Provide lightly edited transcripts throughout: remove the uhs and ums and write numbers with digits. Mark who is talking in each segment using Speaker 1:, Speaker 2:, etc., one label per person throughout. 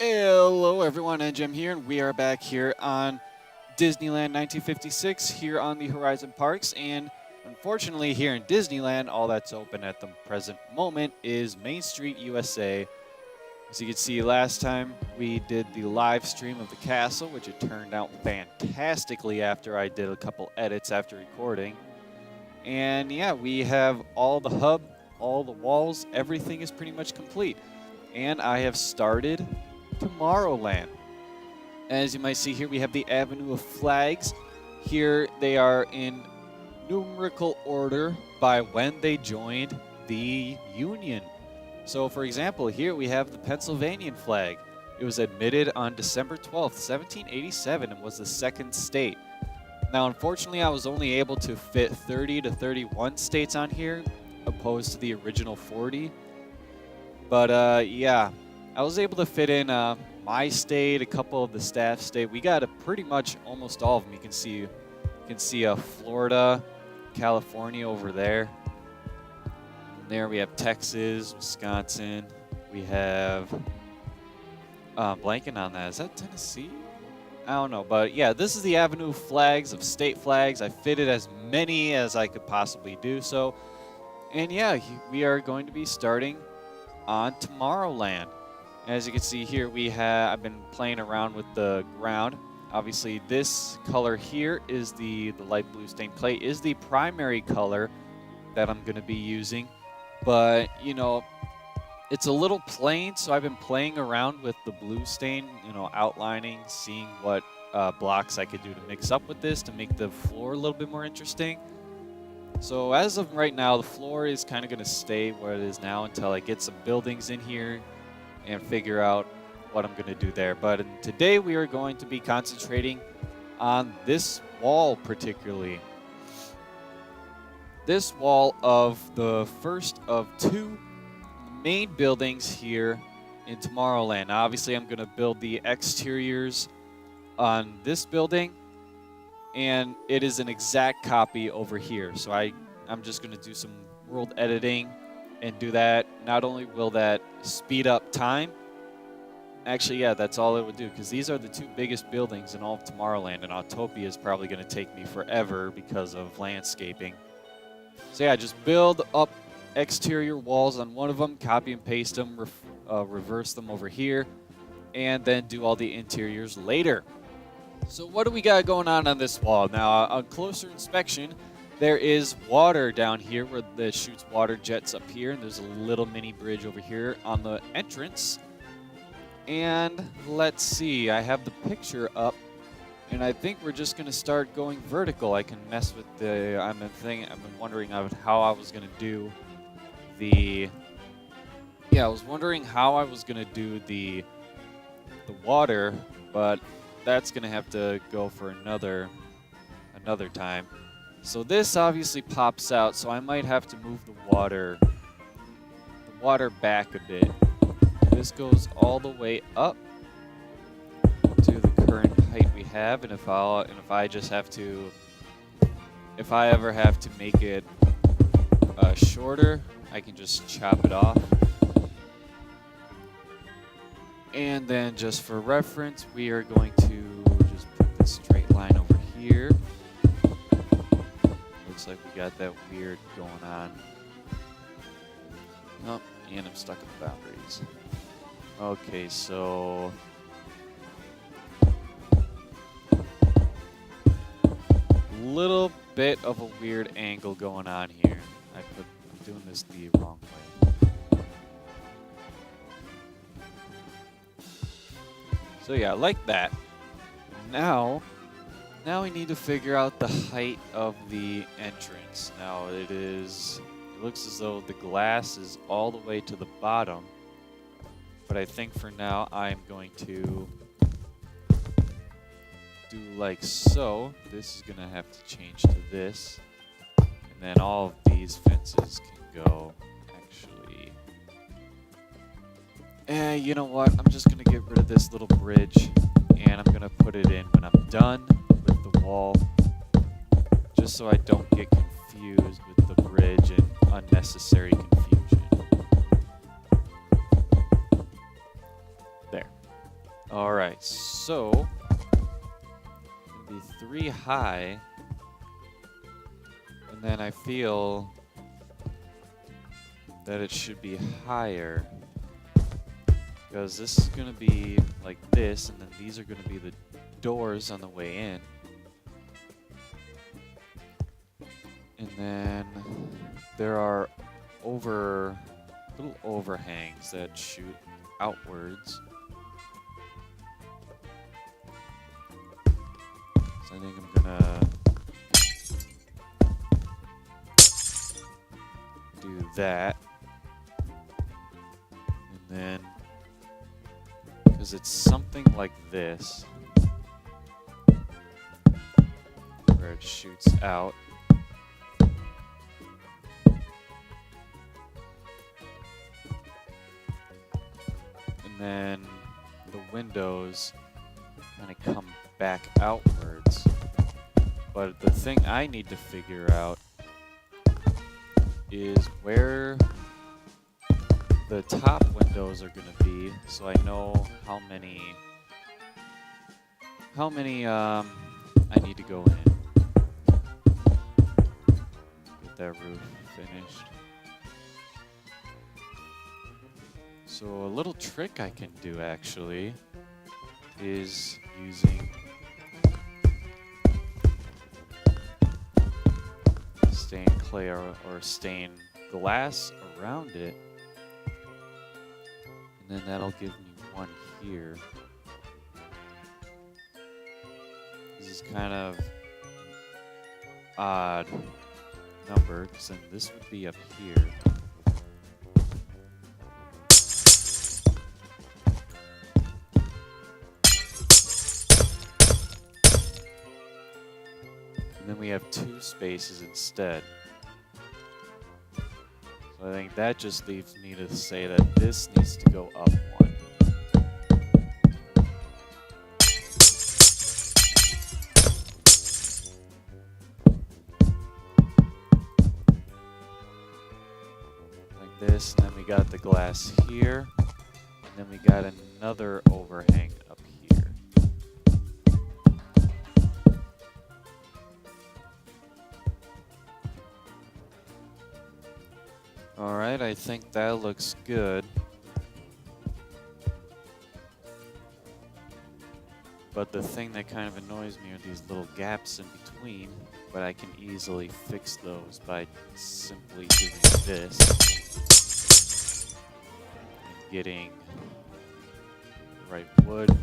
Speaker 1: Hello everyone, and Jim here, and we are back here on Disneyland 1956 here on the Horizon Parks. And unfortunately here in Disneyland, all that's open at the present moment is Main Street USA. As you can see, last time we did the live stream of the castle, which it turned out fantastically after I did a couple edits after recording. And yeah, we have all the hub, all the walls, everything is pretty much complete. And I have started Tomorrowland. As you might see here, we have the Avenue of Flags. Here they are in numerical order by when they joined the Union. So for example, here we have the Pennsylvanian flag. It was admitted on December 12th, 1787 and was the second state. Now unfortunately I was only able to fit 30 to 31 states on here, opposed to the original 40. But yeah, I was able to fit in my state, a couple of the staff state. We got pretty much almost all of them. You can see Florida, California over there. And there we have Texas, Wisconsin. We have blanking on that. Is that Tennessee? I don't know, but yeah, this is the Avenue of Flags of state flags. I fitted as many as I could possibly do so. And yeah, we are going to be starting on Tomorrowland. As you can see here, I've been playing around with the ground. Obviously, this color here is the light blue stained clay is the primary color that I'm going to be using. But, you know, it's a little plain, so I've been playing around with the blue stain, you know, outlining, seeing what blocks I could do to mix up with this to make the floor a little bit more interesting. So as of right now, the floor is kind of going to stay where it is now until I get some buildings in here and figure out what I'm going to do there. But today we are going to be concentrating on this wall particularly. This wall of the first of two main buildings here in Tomorrowland. Now, obviously I'm going to build the exteriors on this building, and it is an exact copy over here. So I'm just going to do some world editing and do that. Not only will that speed up time, actually, yeah, that's all it would do, because these are the two biggest buildings in all of Tomorrowland, and Autopia is probably going to take me forever because of landscaping. So yeah, just build up exterior walls on one of them, copy and paste them, reverse them over here, and then do all the interiors later. So what do we got going on this wall? Now, on closer inspection, there is water down here where the shoots water jets up here, and there's a little mini bridge over here on the entrance. And let's see, I have the picture up, and I think we're just going to start going vertical. I can mess with the, I've been wondering how I was going to do the, yeah, I was wondering how I was going to do the water, but that's going to have to go for another time. So this obviously pops out, so I might have to move the water back a bit. This goes all the way up to the current height we have, and if I ever have to make it shorter, I can just chop it off. And then just for reference, we are going to just put this straight line over here. Looks like we got that weird going on. Oh, and I'm stuck in the boundaries. Okay, so little bit of a weird angle going on here. I'm doing this the wrong way. So yeah, like that. Now we need to figure out the height of the entrance. Now it looks as though the glass is all the way to the bottom. But I think for now I'm going to do like so. This is going to have to change to this. And then all of these fences can go actually. You know what? I'm just going to get rid of this little bridge. And I'm going to put it in when I'm done with the wall. Just so I don't get confused with the bridge and unnecessary confusion. There. All right, so it'll be 3 high, and then I feel that it should be higher because this is going to be like this, and then these are going to be the doors on the way in. And then there are little overhangs that shoot outwards. So I think I'm gonna do that. And then, because it's something like this, where it shoots out. And then the windows kind of come back outwards. But the thing I need to figure out is where the top windows are going to be, so I know how many I need to go in. Get that roof finished. So a little trick I can do actually is using stained clay or stained glass around it, and then that'll give me one here. This is kind of odd number, because then this would be up here. And then we have 2 spaces instead. So I think that just leaves me to say that this needs to go up 1. Like this, and then we got the glass here, and then we got another overhang up here. Alright, I think that looks good. But the thing that kind of annoys me are these little gaps in between, but I can easily fix those by simply doing this and getting the right wood.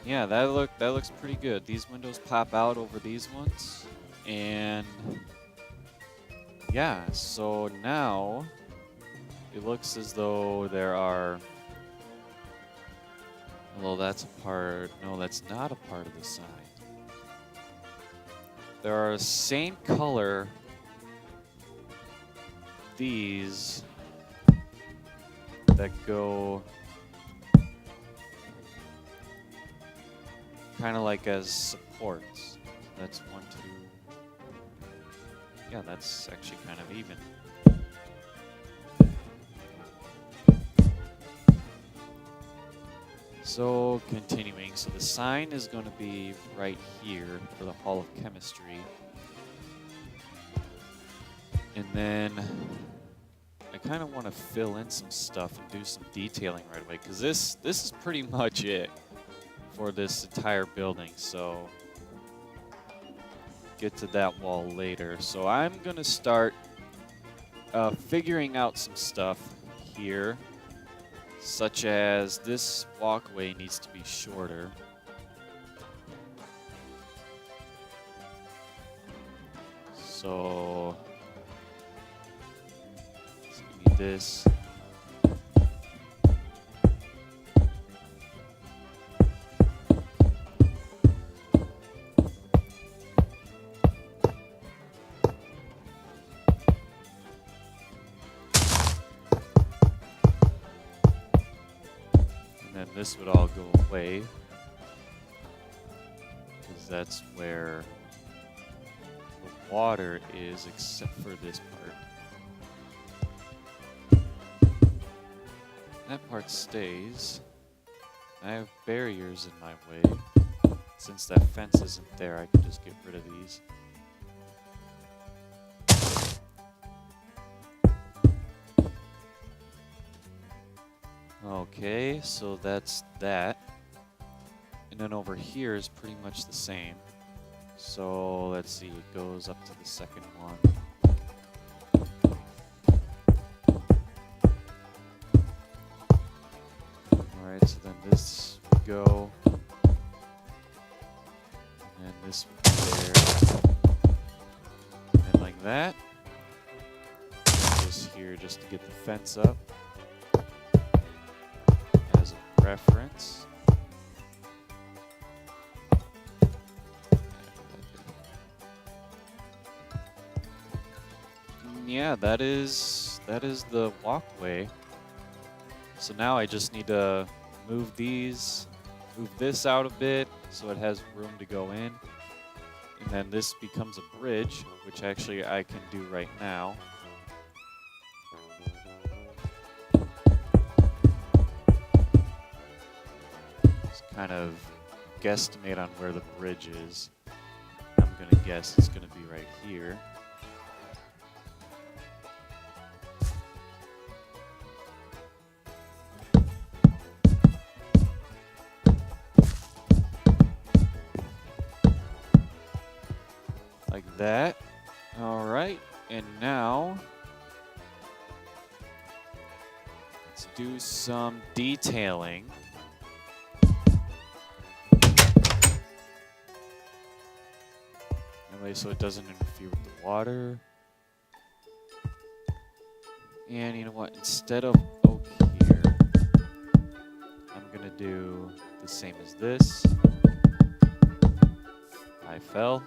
Speaker 1: Yeah, that looks pretty good. These windows pop out over these ones, and yeah, so now it looks as though there are, well, that's a part, no, that's not a part of the sign. There are same color these that go kind of like as supports. That's 1, 2. Yeah, that's actually kind of even. So continuing, so the sign is going to be right here for the Hall of Chemistry. And then I kind of want to fill in some stuff and do some detailing right away, because this is pretty much it for this entire building, so get to that wall later. So I'm gonna start figuring out some stuff here, such as this walkway needs to be shorter. So give me this. And this would all go away, because that's where water is, except for this part. That part stays. I have barriers in my way. Since that fence isn't there, I can just get rid of these. Okay, so that's that. And then over here is pretty much the same. So let's see, it goes up to the second one. Alright, so then this would go. And this would be there. And like that. This here just to get the fence up. As a reference. Yeah, that is the walkway. So now I just need to move this out a bit so it has room to go in. And then this becomes a bridge, which actually I can do right now. Just kind of guesstimate on where the bridge is. I'm gonna guess it's gonna be right here. Like that. Alright, and now let's do some detailing. Anyway, so it doesn't interfere with the water. And you know what? Instead of oak here, I'm gonna do the same as this. I fell.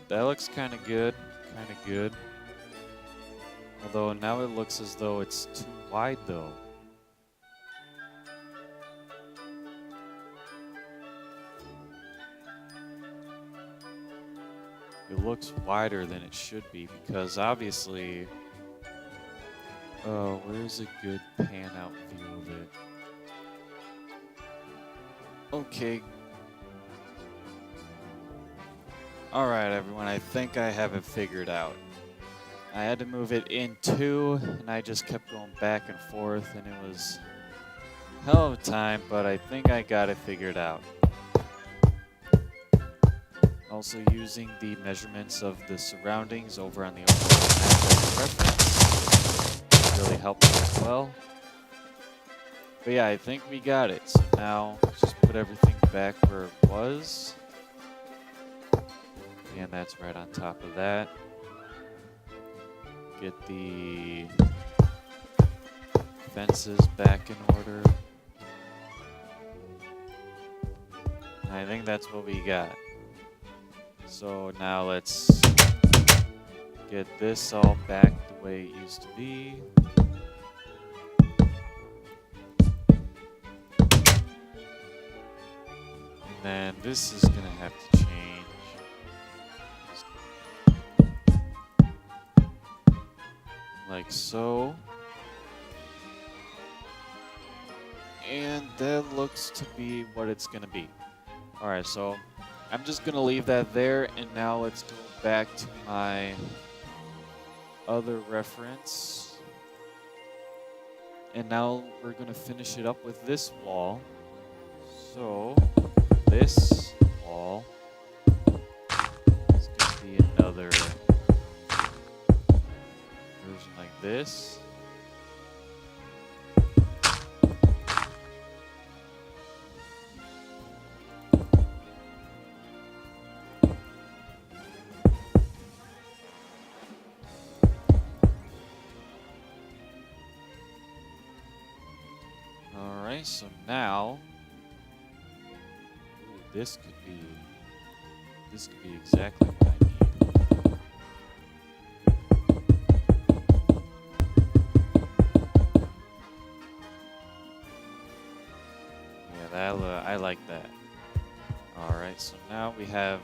Speaker 1: That looks kind of good, Although now it looks as though it's too wide though. It looks wider than it should be because obviously, where's a good pan out view of it? Okay. Alright everyone, I think I have it figured out. I had to move it in 2, and I just kept going back and forth, and it was a hell of a time, but I think I got it figured out. Also using the measurements of the surroundings over on the overall map as a reference really helped as well. But yeah, I think we got it. So now just put everything back where it was. And that's right on top of that. Get the fences back in order. I think that's what we got. So now let's get this all back the way it used to be. And then this is gonna have to change. Like so. And that looks to be what it's gonna be. Alright, so I'm just gonna leave that there, and now let's go back to my other reference. And now we're gonna finish it up with this wall. So this wall is gonna be another version like this. Alright, so now this could be exactly what I need. Yeah, I like that. Alright, so now we have...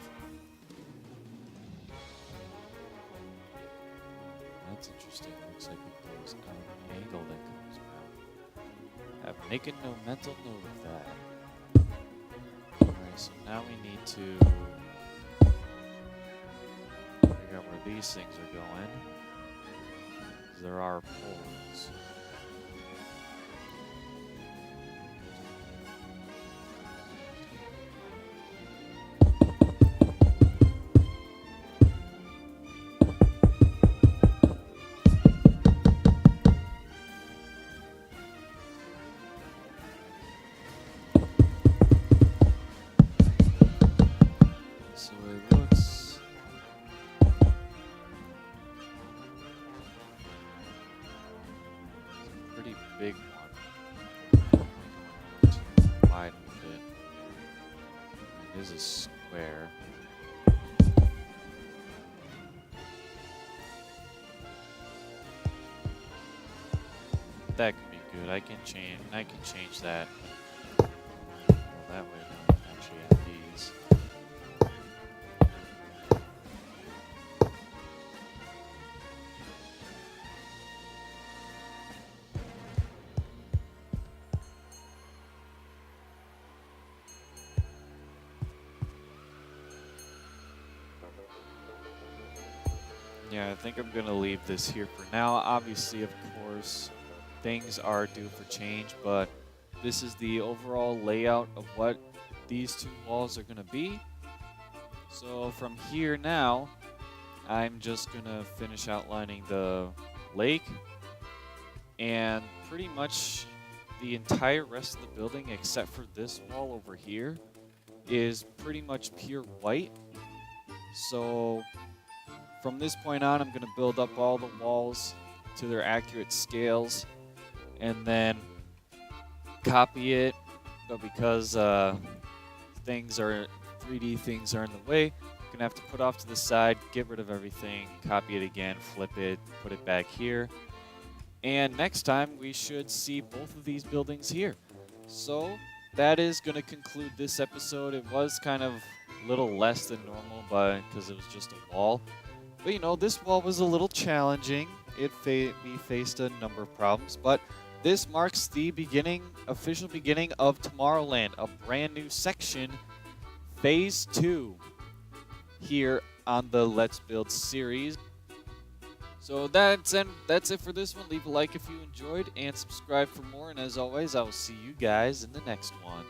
Speaker 1: That's interesting. Looks like it goes out an angle that comes around. Have making no mental note of that. Alright, so now we need to figure out where these things are going. There are poles. So it looks... pretty big one. Wide a bit. It is a square. That could be good. I can change that. Well, that way we can actually have these. Yeah, I think I'm gonna leave this here for now. Obviously, of course, things are due for change, but this is the overall layout of what these two walls are gonna be. So from here now, I'm just gonna finish outlining the lake, and pretty much the entire rest of the building, except for this wall over here, is pretty much pure white. So from this point on, I'm going to build up all the walls to their accurate scales and then copy it. But because 3D things are in the way, I'm going to have to put off to the side, get rid of everything, copy it again, flip it, put it back here. And next time, we should see both of these buildings here. So that is going to conclude this episode. It was kind of a little less than normal, but because it was just a wall. But you know, this wall was a little challenging. We faced a number of problems, but this marks the official beginning of Tomorrowland, a brand new section, Phase 2, here on the Let's Build series. So that's it for this one. Leave a like if you enjoyed, and subscribe for more. And as always, I will see you guys in the next one.